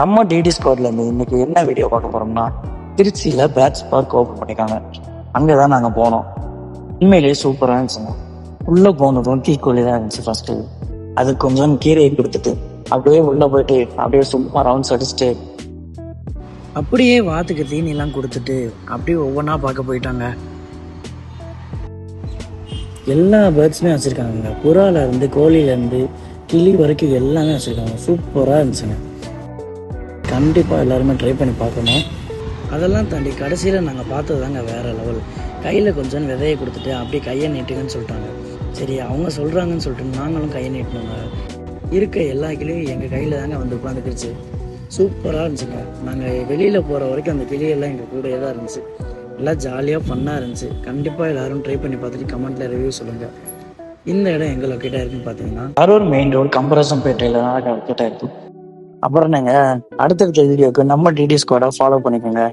நம்ம டிடி ஸ்கோர்லேருந்து இன்னைக்கு என்ன வீடியோ பார்க்க போகிறோம்னா, திருச்சியில் பேட்ஸ் பார்க் ஓப்பன் பண்ணியிருக்காங்க. அங்கே தான் நாங்கள் போனோம். உண்மையிலேயே சூப்பராக இருந்துச்சுங்க. உள்ளே போனதும் தீக்கோழி தான் இருந்துச்சு ஃபஸ்ட்டு. அது கொஞ்சம் கீரையை கொடுத்துட்டு அப்படியே உள்ளே போயிட்டு அப்படியே சும்மா ரவுண்ட்ஸ் அடிச்சுட்டு அப்படியே வாத்துக்கு தீனிலாம் கொடுத்துட்டு அப்படியே ஒவ்வொன்றா பார்க்க போயிட்டாங்க. எல்லா பேர்ட்ஸுமே வச்சுருக்காங்க. புறாலேருந்து கோழிலேருந்து கிளி வரைக்கும் எல்லாமே வச்சுருக்காங்க. சூப்பராக இருந்துச்சுங்க. கண்டிப்பாக எல்லாருமே ட்ரை பண்ணி பார்க்கணும். அதெல்லாம் தாண்டி கடைசியில் நாங்கள் பார்த்தது தாங்க வேறு லெவல். கையில் கொஞ்சம் விதையை கொடுத்துட்டு அப்படியே கையை நீட்டுங்கன்னு சொல்லிட்டாங்க. சரி அவங்க சொல்கிறாங்கன்னு சொல்லிட்டு நாங்களும் கையை நீட்டினோங்க. இருக்க எல்லா கிளியும் எங்கள் கையில் தாங்க வந்து உட்காந்துக்கிடுச்சு. சூப்பராக இருந்துச்சுங்க. நாங்கள் வெளியில் போகிற வரைக்கும் அந்த கிளியெல்லாம் எங்கள் கூடயே தான் இருந்துச்சு. எல்லாம் ஜாலியாக ஃபன்னாக இருந்துச்சு. கண்டிப்பாக எல்லோரும் ட்ரை பண்ணி பார்த்துட்டு கமெண்ட்டில் ரிவ்யூ சொல்லுங்கள். இந்த இடம் எங்கே லொக்கேட்டாக இருக்குன்னு பார்த்தீங்கன்னா அரூர் மெயின் ரோடு கம்பரசம்பேட்டையில் தான் லொக்கேட்டாக இருக்குது. அப்புறம் நீங்கள் அடுத்தடுத்த வீடியோக்கு நம்ம டிடி ஸ்குவாடை ஃபாலோ பண்ணிக்கோங்க.